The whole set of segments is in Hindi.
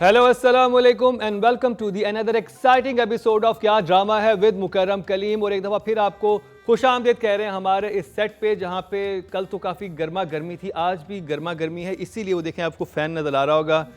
हेलो अस्सलाम वालेकुम and welcome to the another exciting episode of Kya Drama Hai with Mukarram Kaleem. और एक दफ़ा फिर आपको खुशामदीद कह रहे हैं हमारे इस सेट पे, जहाँ पे कल तो काफ़ी गर्मा गर्मी थी, आज भी गर्मा गर्मी है। इसीलिए वो देखें आपको फ़ैन नज़र आ रहा होगा,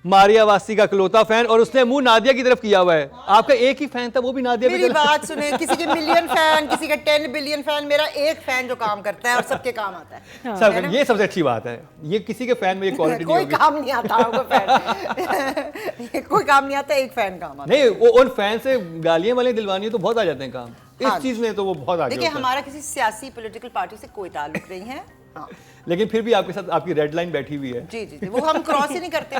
मारिया वासी का इकलौता फैन, और उसने मुंह नादिया की तरफ किया हुआ है। आपका एक ही फैन था, वो भी नादिया। मेरी बात सुने, किसी के मिलियन फैन, किसी का 10 बिलियन फैन, मेरा एक फैन जो काम करता है और सबके काम आता है। सब ये सबसे अच्छी बात है, ये किसी के फैन में ये क्वालिटी कोई काम नहीं आता आपको फैन कोई काम नहीं आता, एक फैन काम आता है। नहीं, वो उन फैन से गालियां वाले दिलवानी तो बहुत आ जाते हैं काम। इस चीज में तो वो बहुत आगे। देखिए, हमारा किसी सियासी पॉलिटिकल पार्टी से कोई ताल्लुक नहीं है। हाँ। लेकिन फिर भी आपके साथ आपकी रेड लाइन बैठी हुई है। जी जी जी, वो हम क्रॉस ही नहीं करते,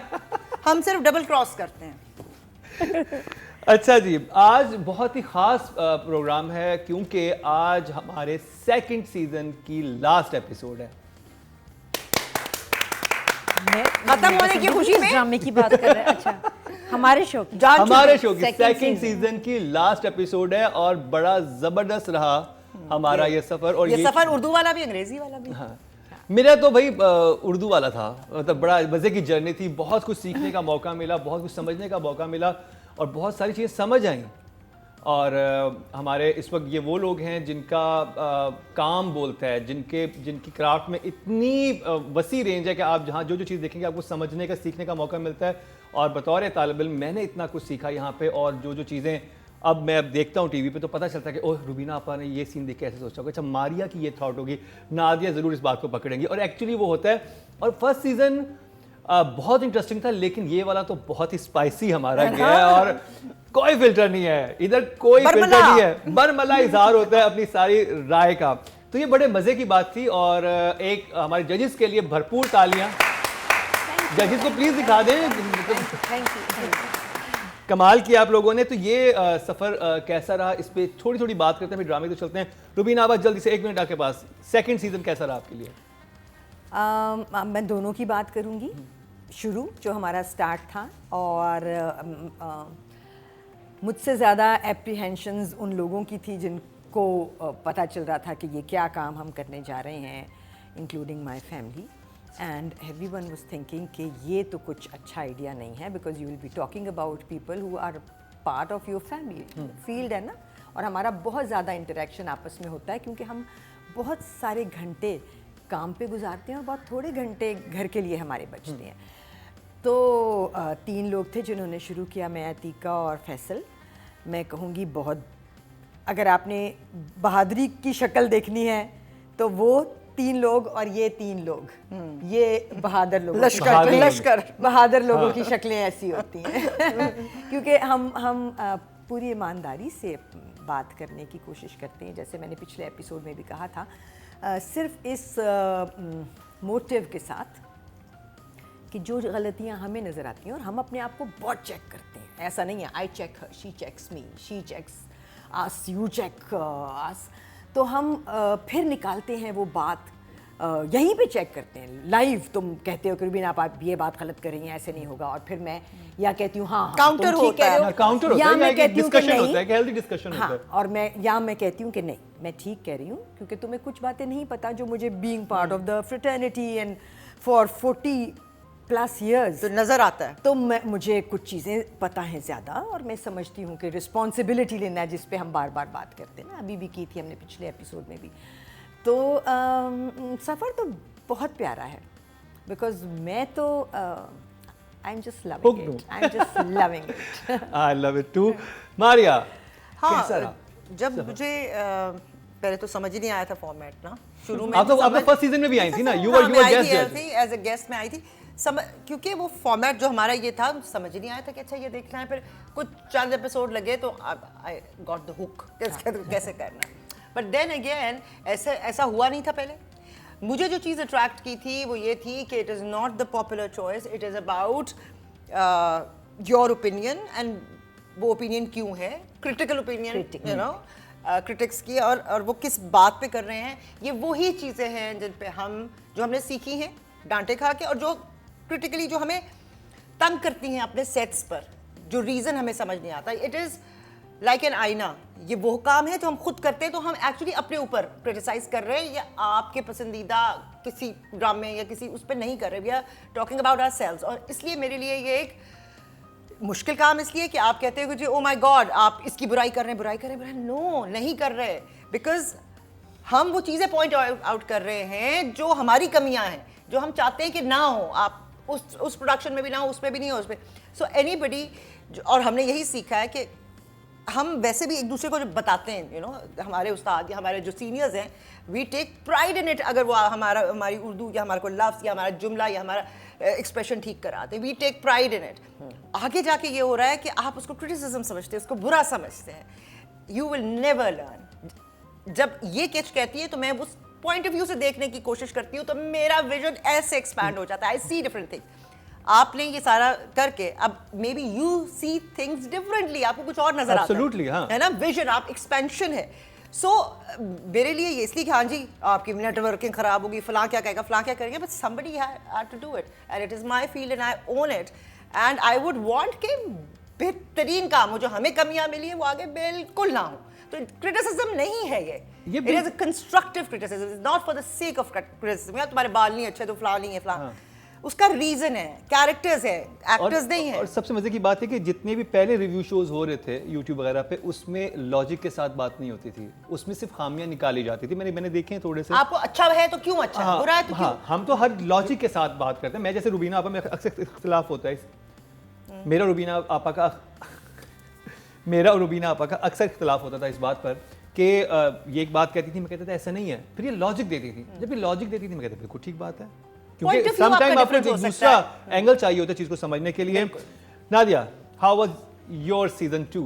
हम सिर्फ डबल क्रॉस करते हैं। अच्छा जी, आज बहुत ही खास प्रोग्राम है क्योंकि आज हमारे सेकंड सीजन की लास्ट एपिसोड है। खत्म होने की खुशी में ड्रामे की बात कर रहे हैं। अच्छा, हमारे शो की सेकंड सीजन की लास्ट एपिसोड है और बड़ा जबरदस्त रहा हमारा ये सफर। और ये सफर उर्दू वाला भी, अंग्रेजी वाला भी। हाँ, मेरा तो भाई उर्दू वाला था। मतलब बड़ा मजे की जर्नी थी, बहुत कुछ सीखने का मौका मिला, बहुत कुछ समझने का मौका मिला और बहुत सारी चीज़ें समझ आईं। और हमारे इस वक्त ये वो लोग हैं जिनका काम बोलता है, जिनकी क्राफ्ट में इतनी वसी रेंज है कि आप जहाँ जो चीज़ देखेंगे आपको समझने का, सीखने का मौका मिलता है। और बतौर तालिब इल्म मैंने इतना कुछ सीखा यहाँ पे। और जो चीज़ें अब मैं देखता हूँ टीवी पे तो पता चलता है कि ओह, रुबीना आपा ने ये सीन देख के ऐसे सोचा होगा, अच्छा मारिया की ये थॉट होगी, नादिया ज़रूर इस बात को पकड़ेंगी। और एक्चुअली वो होता है। और फर्स्ट सीज़न बहुत इंटरेस्टिंग था, लेकिन ये वाला तो बहुत ही स्पाइसी हमारा गया है और कोई फिल्टर नहीं है इधर, कोई फिल्टर नहीं है, बरमला इजहार होता है अपनी सारी राय का। तो ये बड़े मजे की बात थी। और एक हमारे जजेस के लिए भरपूर तालियां। जजेस को प्लीज दिखा दें। Thank you. कमाल किया आप लोगों ने। तो ये सफर कैसा रहा, इस पे थोड़ी थोड़ी बात करते हैं, फिर ड्रामे तो चलते हैं। रुबीना आवाज जल्दी से 1 मिनट आपके पास, सेकंड सीजन कैसा रहा आपके लिए? मैं दोनों की बात करूंगी। शुरू जो हमारा स्टार्ट था, और मुझसे ज़्यादा एप्रीहेंशंस उन लोगों की थी जिनको पता चल रहा था कि ये क्या काम हम करने जा रहे हैं, including my family. And everyone was thinking कि ये तो कुछ अच्छा आइडिया नहीं है, because you will be talking about people who are part of your family field, है ना। और हमारा बहुत ज़्यादा इंटरेक्शन आपस में होता है, क्योंकि हम बहुत सारे घंटे काम पे गुजारते हैं और बहुत थोड़े घंटे घर के लिए हमारे बचते हैं। तो 3 लोग थे जिन्होंने शुरू किया, मैं, अतीका और फैसल। मैं कहूँगी बहुत, अगर आपने बहादुरी की शक्ल देखनी है तो वो 3 लोग और ये 3 लोग, ये बहादुर लोग, लश्कर बहादुर लोगों की शक्लें ऐसी होती हैं। क्योंकि हम पूरी ईमानदारी से बात करने की कोशिश करते हैं, जैसे मैंने पिछले एपिसोड में भी कहा था, सिर्फ इस मोटिव के साथ कि जो गलतियां हमें नज़र आती हैं और हम अपने आप को बहुत चेक करते हैं। ऐसा नहीं है I check her, she checks me, she checks us, you check us. तो हम फिर निकालते हैं वो बात, यहीं पे चेक करते हैं लाइव। तुम कहते हो कि रुबीना आप ये बात गलत कर रही हैं, ऐसे नहीं होगा, और फिर मैं या कहती हूँ हाँ काउंटर होता है, काउंटर होता है, या मैं कहती हूँ कि नहीं, एक हेल्दी डिस्कशन होता है। और मैं कहती हूँ कि नहीं, मैं ठीक कह रही हूँ, क्योंकि तुम्हें कुछ बातें नहीं पता जो मुझे being part of the fraternity and for 40+ years तो नजर आता है। तो मुझे कुछ चीज़ें पता हैं ज़्यादा, और मैं समझती हूँ कि रिस्पॉन्सिबिलिटी लेना है, जिस पे हम बार बार बात करते हैं ना, अभी भी की थी हमने पिछले एपिसोड में भी। तो सफ़र तो बहुत प्यारा है, बिकॉज मैं तो I am just loving it. I love it too. Maria, हाँ, कैसा रहा? जब मुझे पहले तो समझ ही नहीं आया था फॉर्मेट ना, शुरू में। आप तो फर्स्ट सीजन में भी आई थी ना, यू वर गेस्ट थी, एज अ गेस्ट में आई थी। क्योंकि वो फॉर्मेट जो हमारा ये था, समझ ही नहीं आया था कि अच्छा ये देखना है। फिर कुछ चंद एपिसोड लगे तो आई गॉट द हुक, कैसे करना है। बट देन अगेन ऐसा हुआ नहीं था पहले। मुझे जो चीज़ अट्रैक्ट की थी वो ये थी कि it is not the popular choice, it is about your opinion, and वो ओपिनियन क्यों है, critical opinion, you know, critics की, और वो किस बात पे कर रहे हैं। ये वही चीज़ें हैं जिन पे जो हमने सीखी हैं डांटे खा के, और जो क्रिटिकली जो हमें तंग करती हैं अपने सेट्स पर, जो रीज़न हमें समझ नहीं आता। इट इज़ लाइक एन आईना। ये वो काम है जो हम खुद करते हैं, तो हम एक्चुअली अपने ऊपर क्रिटिसाइज कर रहे हैं, या आपके पसंदीदा किसी ड्रामे या किसी उस पर नहीं कर रहे। We are talking about ourselves. और इसलिए मेरे लिए ये एक मुश्किल काम इसलिए कि आप कहते हो कि ओ माय गॉड आप इसकी बुराई कर रहे हैं नो नहीं कर रहे, बिकॉज हम वो चीज़ें पॉइंट आउट कर रहे हैं जो हमारी कमियां हैं, जो हम चाहते हैं कि ना हो, आप उस प्रोडक्शन में भी ना हो, उसमें भी नहीं हो, उसमें सो एनीबडी। और हमने यही सीखा है कि हम वैसे भी एक दूसरे को जो बताते हैं, यू नो, हमारे उस्ताद या हमारे जो सीनियर्स हैं, we take pride in it. अगर वो हमारी उर्दू या हमारे को लफ्ज़ या हमारा जुमला या हमारा एक्सप्रेशन ठीक कराते, we take pride in it. आगे जाके ये हो रहा है कि आप उसको क्रिटिसिज्म समझते हैं, उसको बुरा समझते हैं, यू विल नेवर लर्न। जब ये किच कहती है तो मैं उस पॉइंट ऑफ व्यू से देखने की कोशिश करती हूँ, तो मेरा विजन ऐसे एक्सपैंड हो जाता है, आई सी डिफरेंट थिंग्स। आपने ये सारा करके अब may be you see things differently, आपको कुछ और नजर आता है, हाँ। है ना, विजन, आप एक्सपेंशन है। सो मेरे लिए ये इसलिए कि हाँ जी आपकी नेटवर्किंग खराब होगी, फलां क्या कहेगा, फलां क्या करेंगे, but somebody had to do it and it is my field and I own it and I would want कि बेहतरीन काम हो, जो हमें कमियां मिली है वो आगे बिल्कुल ना हो। तो क्रिटिसिज्म नहीं है ये it is a constructive criticism, it's not for the sake of criticism. यार तुम्हारे बाल नहीं अच्छे तो फलां नहीं है, फलां उसका रीजन है, कैरेक्टर्स है, एक्टर्स नहीं है। और सबसे मजे की बात है कि जितने भी पहले रिव्यू शोज हो रहे थे यूट्यूब वगैरह पे, उसमें लॉजिक के साथ बात नहीं होती थी, उसमें सिर्फ खामियां निकाली जाती थी। मैंने देखे हैं थोड़े से। आपको अच्छा है तो क्यों अच्छा है, बुरा है तो क्यों? हम तो हर लॉजिक के साथ बात करते हैं। मैं जैसे रुबीना आपा में अक्सर इख्तिलाफ होता है, मेरा और रुबीना आपा का अक्सर इख्तिलाफ होता था इस बात पर कि ये एक बात कहती थी, मैं कहता था ऐसा नहीं है, फिर ये लॉजिक देती थी। जब ये लॉजिक देती थी मैं कहता बिल्कुल ठीक बात है, क्योंकि समटाइम आपको दूसरा एंगल चाहिए होता है चीज को समझने के लिए। Nadia, how was your season 2?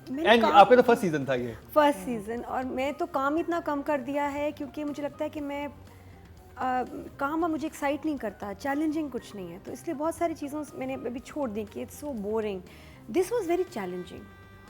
And आपका तो फर्स्ट सीजन था ये। फर्स्ट सीजन, और मैं तो काम इतना कम कर दिया है क्योंकि मुझे लगता है कि मैं काम अब मुझे एक्साइट नहीं करता, चैलेंजिंग कुछ नहीं है, तो इसलिए बहुत सारी चीज़ों मैंने अभी छोड़ दी कि it's so boring. This was very challenging,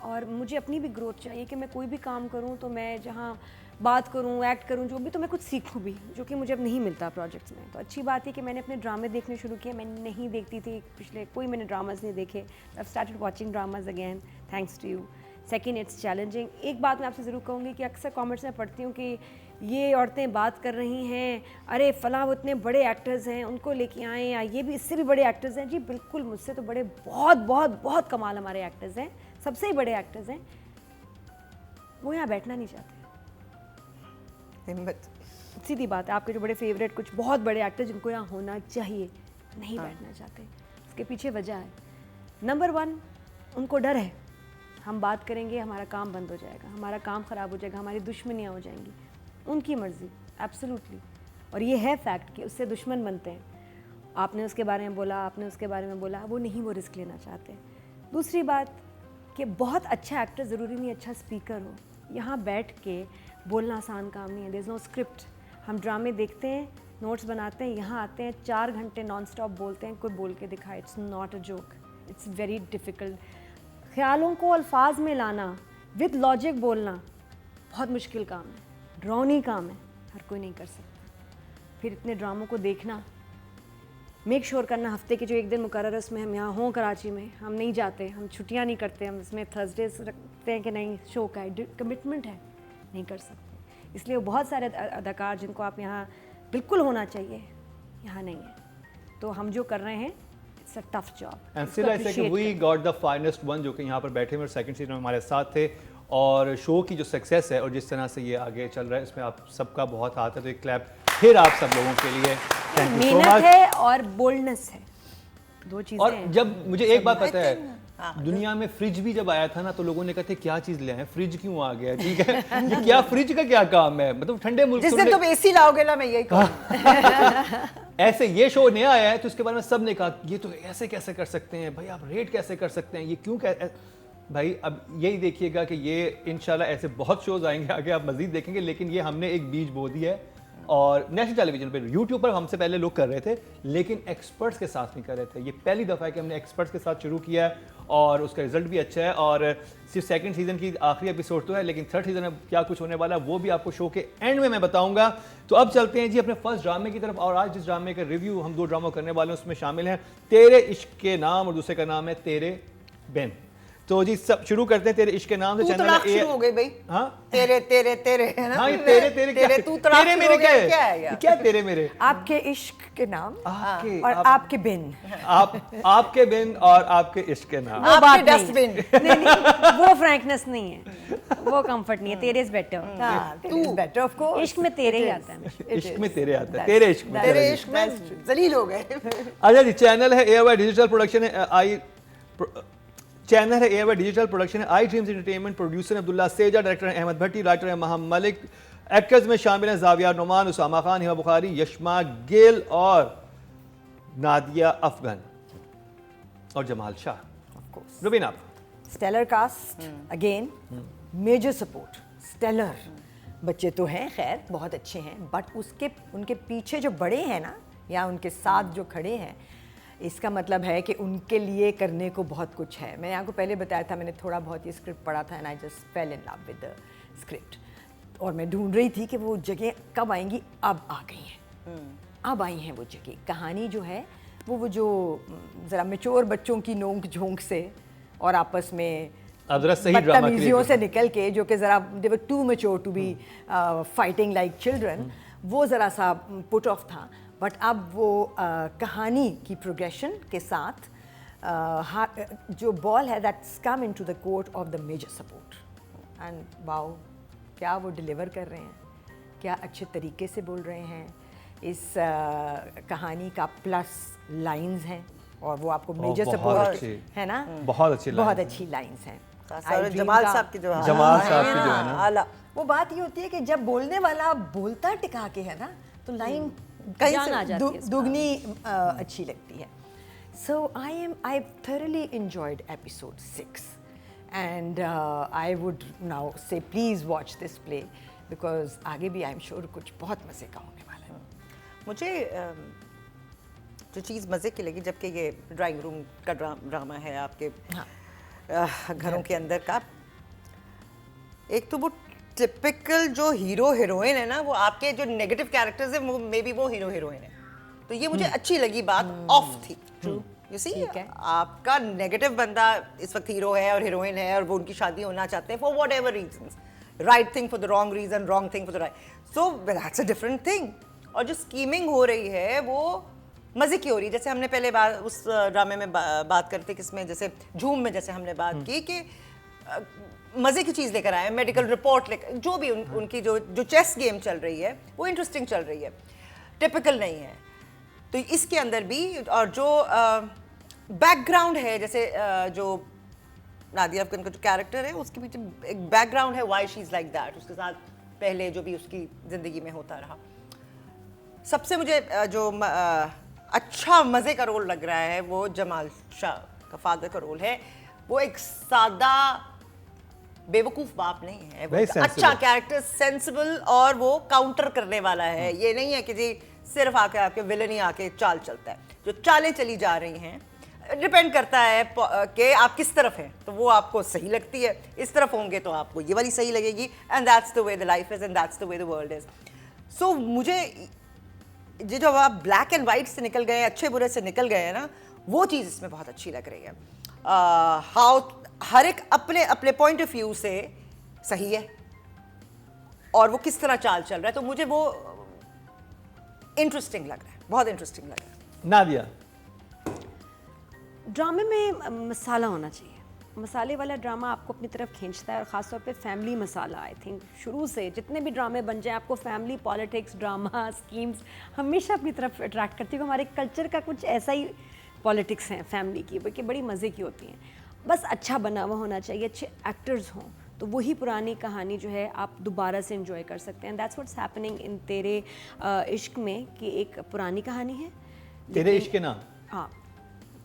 और मुझे अपनी भी ग्रोथ चाहिए कि मैं कोई भी काम करूं तो मैं जहां बात करूं, एक्ट करूं, जो भी, तो मैं कुछ सीखूं भी, जो कि मुझे अब नहीं मिलता प्रोजेक्ट्स में। तो अच्छी बात है कि मैंने अपने ड्रामे देखने शुरू किए। मैं नहीं देखती थी पिछले कोई मैंने ड्रामाज नहीं देखे, I started watching dramas again thanks to you. Second, it's challenging. एक बात मैं आपसे ज़रूर कहूँगी कि अक्सर कॉमेंट्स में पढ़ती हूँ कि ये औरतें बात कर रही हैं, अरे फलां वो इतने बड़े एक्टर्स हैं उनको लेके आए, या ये भी इससे भी बड़े एक्टर्स हैं। जी बिल्कुल, मुझसे तो बड़े बहुत बहुत बहुत कमाल हमारे एक्टर्स हैं, सबसे ही बड़े एक्टर्स हैं, वो यहाँ बैठना नहीं चाहते। हिम्मत, सीधी बात है, आपके जो बड़े फेवरेट कुछ बहुत बड़े एक्टर जिनको यहाँ होना चाहिए नहीं बैठना चाहते। इसके पीछे वजह है, नंबर 1 उनको डर है हम बात करेंगे हमारा काम बंद हो जाएगा, हमारा काम ख़राब हो जाएगा, हमारी दुश्मनियाँ हो जाएंगी। उनकी मर्ज़ी, एब्सोल्युटली, और ये है फैक्ट कि उससे दुश्मन बनते हैं। आपने उसके बारे में बोला, आपने उसके बारे में बोला, वो नहीं, वो रिस्क लेना चाहते। दूसरी बात कि बहुत अच्छा एक्टर ज़रूरी नहीं अच्छा स्पीकर हो। यहाँ बैठ के बोलना आसान काम नहीं है, देयर इज़ नो स्क्रिप्ट। हम ड्रामे देखते हैं, नोट्स बनाते हैं, यहाँ आते हैं 4 घंटे नॉन स्टॉप बोलते हैं, कोई बोल के दिखाए, it's not a joke, it's very difficult. ख्यालों को अल्फाज में लाना, विद लॉजिक बोलना बहुत मुश्किल काम है, ड्रॉनी काम है, हर कोई नहीं कर सकता। फिर इतने ड्रामों को देखना, मेक श्योर करना हफ्ते के जो एक दिन मुकर्रर है उसमें हम यहाँ हों कराची में, हम नहीं जाते, हम छुट्टियाँ नहीं करते, हम इसमें थर्सडेज रखते हैं कि नहीं शो का कमिटमेंट है, नहीं कर सकते। इसलिए बहुत सारे अदाकार जिनको आप यहाँ बिल्कुल होना चाहिए, यहाँ नहीं है। तो हम जो कर रहे हैं it's a tough job. And still I say कि we got the finest one, जो कि यहाँ पर बैठे हुए सेकंड सीजन में हमारे साथ थे, और शो की जो सक्सेस है और जिस तरह से ये आगे चल रहा है इसमें आप सबका बहुत हाथ है। तो एक क्लैप फिर आप सब लोगों के लिए, थैंक यू सो मेहनत मच। है और बोल्डनेस है, दो चीज़ें और हैं। जब मुझे एक बात पता है, दुनिया में फ्रिज भी जब आया था ना तो लोगों ने कहते क्या चीज ले आए, फ्रिज क्यों आ गया, ठीक है ये क्या फ्रिज का क्या काम है, मतलब ठंडे मुल्क जिस दिन तुम एसी लाओगे ना मैं यही कहूँ। ऐसे ये शो नया आया है तो उसके बारे में सब ने कहा ये तो ऐसे कैसे कर सकते हैं भाई, आप रेट कैसे कर सकते हैं, ये क्यों भाई। अब यही देखिएगा कि ये इंशाल्लाह ऐसे बहुत शोज आएंगे आगे, आप मजीद देखेंगे, लेकिन ये हमने एक बीज बो दी है। और नेशनल टेलीविजन पे, यूट्यूब पर हमसे पहले लोग कर रहे थे लेकिन एक्सपर्ट्स के साथ नहीं कर रहे थे। ये पहली दफ़ा है कि हमने एक्सपर्ट्स के साथ शुरू किया है और उसका रिजल्ट भी अच्छा है। और सिर्फ सेकंड सीजन की आखिरी एपिसोड तो है, लेकिन थर्ड सीजन में क्या कुछ होने वाला है वो भी आपको शो के एंड में मैं बताऊंगा। तो अब चलते हैं जी अपने फर्स्ट ड्रामे की तरफ, और आज जिस ड्रामे का रिव्यू हम 2 ड्रामा करने वाले हैं उसमें शामिल हैं तेरे इश्क के नाम और दूसरे का नाम है तेरे बिन। तो जी सब शुरू करते हैं तेरे इश्क के नाम से। तू चैनल तड़ाक है शुरू हो गई भाई। हाँ तेरे तेरे तेरे है ना। हाँ, ये तेरे तेरे क्या तू तड़ाक तेरे शुरू मेरे हो गया, क्या क्या है है यार? क्या तेरे मेरे आपके इश्क के नाम आपके और आपके बिन। आपके बिन और आपके इश्क के नाम। वो बात आपके नहीं। डस्टबिन। नहीं, वो फ्रैंकनेस नहीं है, वो कंफर्ट नहीं है। तेरे इज बेटर। हाँ, तू बेटर ऑफ कोर्स। इश्क में तेरे ही आता है। इश्क में तेरे आता है, तेरे इश्क में। तेरे इश्क में जलील हो गए। अच्छा जी, चैनल है एयर डिजिटल प्रोडक्शन है चैनल है एयर डिजिटल प्रोडक्शन है I dreams entertainment. Producer Abdullah Seja, director है अहमद भट्टी, राइटर है महम मलिक। एक्टर्स में शामिल हैं जाविया नुमान, उसामा खान, हिमा बुखारी, यशमा गिल और नादिया अफगन और जमाल शाह। रुबीन आप। Stellar cast again, major support, stellar. बच्चे तो हैं खैर बहुत अच्छे हैं, बट उनके पीछे जो बड़े हैं ना, या उनके साथ जो खड़े हैं, इसका मतलब है कि उनके लिए करने को बहुत कुछ है। मैंने आपको पहले बताया था, मैंने थोड़ा बहुत ये स्क्रिप्ट पढ़ा था and I just fail in love with the script. और मैं ढूंढ रही थी कि वो जगह कब आएंगी, अब आ गई हैं। अब आई हैं वो जगह। कहानी जो है वो जो ज़रा मैच्योर बच्चों की नोक झोंक से और आपस में अब जरा सही ड्रामा बदतमीजियों से निकल के, जो कि ज़रा they were too mature to be fighting like children, वो ज़रा सा पुट ऑफ था। बट अब वो कहानी की प्रोग्रेशन के साथ जो बॉल है that's come into the court of the major support and wow, क्या वो डिलीवर कर रहे हैं, क्या अच्छे तरीके से बोल रहे हैं। इस कहानी का प्लस लाइंस हैं और वो आपको मेजर बहुत सपोर्ट अच्छी। है ना, बहुत अच्छी बहुत lines अच्छी लाइंस हैं। और जमाल साहब की जो जमाल साहब की जो है ना, आला। वो बात ये होती है कि जब बोलने वाला बोलता टिका के है ना, तो लाइन कहीं जान से आ जाती है इसमें। दुगनी अच्छी लगती है। सो आई thoroughly enjoyed episode 6 and I would now say please watch this play because आगे भी I'm sure कुछ बहुत मज़े का होने वाला है। मुझे जो चीज़ मज़े की लगी, जबकि ये ड्राइंग रूम का ड्रामा है आपके घरों के अंदर का, एक तो वो टिपिकल जो हीरो हीरोइन है ना, वो आपके जो नेगेटिव कैरेक्टर्स है वो मे बी वो हीरो हीरोइन है, तो ये मुझे अच्छी लगी बात, ऑफ थी। यू सी, आपका नेगेटिव बंदा इस वक्त हीरो है और हीरोइन है और वो उनकी शादी होना चाहते हैं for whatever reason, right thing for the wrong reason, wrong thing for the right, so that's a different thing. और जो स्कीमिंग हो रही है वो मज़े की हो रही है। जैसे हमने पहले उस ड्रामे में बात करते किसमें, जैसे झूम में जैसे हमने बात की कि मज़े की चीज़ लेकर आए, मेडिकल रिपोर्ट लेकर, जो भी उनकी जो चेस गेम चल रही है वो इंटरेस्टिंग चल रही है, टिपिकल नहीं है। तो इसके अंदर भी, और जो बैकग्राउंड है, जैसे जो नादिया अफगन का जो कैरेक्टर है उसके पीछे एक बैकग्राउंड है, why she is like that, उसके साथ पहले जो भी उसकी ज़िंदगी में होता रहा। सबसे मुझे जो अच्छा मज़े का रोल लग रहा है वो जमाल शाह का फादर का रोल है। वो एक सादा बेवकूफ़ बाप नहीं है, वो एक अच्छा कैरेक्टर, सेंसिबल, और वो काउंटर करने वाला है। ये नहीं है कि जी सिर्फ आके आपके विलन ही आके चाल चलता है। जो चालें चली जा रही हैं डिपेंड करता है कि आप किस तरफ हैं, तो वो आपको सही लगती है। इस तरफ होंगे तो आपको ये वाली सही लगेगी, and that's the way the life is and that's the way the world is. So मुझे ये जो आप ब्लैक एंड वाइट से निकल गए, अच्छे बुरे से निकल गए हैं ना, वो चीज़ इसमें बहुत अच्छी लग रही है। हाउ हर एक अपने अपने पॉइंट ऑफ व्यू से सही है और वो किस तरह चाल चल रहा है, तो मुझे वो इंटरेस्टिंग लग रहा है, बहुत इंटरेस्टिंग लग रहा है। नादिया, ड्रामे में मसाला होना चाहिए। मसाले वाला ड्रामा आपको अपनी तरफ खींचता है, और ख़ासतौर पे फैमिली मसाला। आई थिंक शुरू से जितने भी ड्रामे बन जाए, आपको फैमिली, पॉलिटिक्स, ड्रामा, स्कीम्स हमेशा अपनी तरफ अट्रैक्ट करती है। हमारे कल्चर का कुछ ऐसा ही पॉलिटिक्स है फैमिली की, बल्कि बड़ी मज़े की होती हैं। बस अच्छा बना हुआ होना चाहिए, अच्छे एक्टर्स हों, तो वही पुरानी कहानी जो है आप दोबारा से एंजॉय कर सकते हैं। दैट्स व्हाट्स हैपनिंग इन तेरे इश्क में, कि एक पुरानी कहानी है, तेरे इश्क के नाम, हाँ,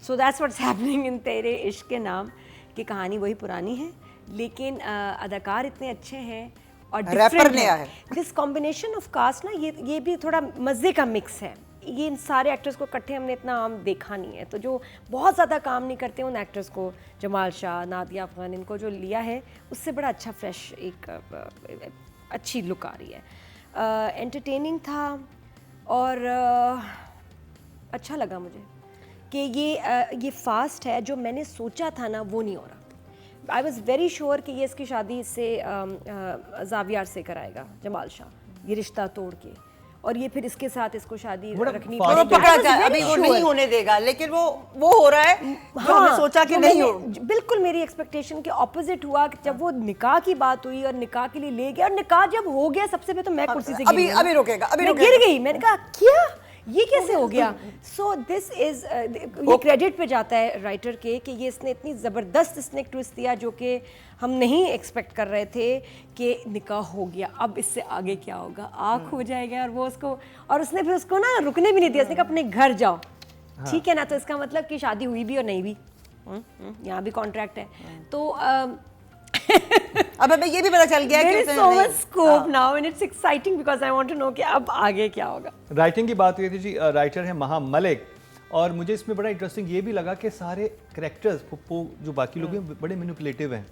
so that's what's happening in तेरे इश्क के नाम, की कहानी वही पुरानी है, लेकिन अदाकार इतने अच्छे हैं और डिफरेंट है। दिस कॉम्बिनेशन ऑफ कास्ट ना, ये भी थोड़ा मज़े का मिक्स है। ये इन सारे एक्टर्स को इकट्ठे हमने इतना आम देखा नहीं है, तो जो बहुत ज़्यादा काम नहीं करते उन एक्टर्स को, जमाल शाह, नादिया अफगान, इनको जो लिया है उससे बड़ा अच्छा फ्रेश एक अच्छी लुक आ रही है। एंटरटेनिंग था और अच्छा लगा मुझे कि ये फास्ट है, जो मैंने सोचा था ना वो नहीं हो रहा। आई वॉज वेरी श्योर कि ये इसकी शादी इससे जावियार से कराएगा, जमाल शाह, ये रिश्ता तोड़ के, और ये फिर इसके साथ इसको शादी रखनी fast वो But पकड़ा जाए, अभी वो नहीं होने देगा, लेकिन वो हो रहा है जो हमने सोचा कि वो नहीं हो। बिल्कुल मेरी एक्सपेक्टेशन के ऑपोजिट हुआ कि जब वो निकाह की बात हुई और निकाह के लिए ले गया, और निकाह जब हो गया सबसे पहले तो मैं कुर्सी से गिरी, अभी रुकेगा, अभी मैं रुकेगा। गिर गई, मैंने कहा क्या ये कैसे हो गया। सो दिस इज ये क्रेडिट पे जाता है राइटर के कि ये इसने इतनी ज़बरदस्त इसने एक ट्विस्ट दिया जो कि हम नहीं एक्सपेक्ट कर रहे थे कि निकाह हो गया, अब इससे आगे क्या होगा, आँख हो जाएगा, और वो उसको, और उसने फिर उसको ना रुकने भी नहीं दिया, उसने कहा अपने घर जाओ, ठीक है ना। तो इसका मतलब कि शादी हुई भी और नहीं भी, यहाँ भी कॉन्ट्रैक्ट है। तो अब हमें ये भी पता चल गया कि there is उसने so नहीं- much scope now and it's exciting because I want to know कि अब आगे क्या होगा। राइटिंग की बात हुई थी जी, राइटर है महा मलिक, और मुझे इसमें बड़ा इंटरेस्टिंग ये भी लगा कि सारे करेक्टर्स पुप्पो जो बाकी लोग हैं बड़े मैनिपुलेटिव हैं।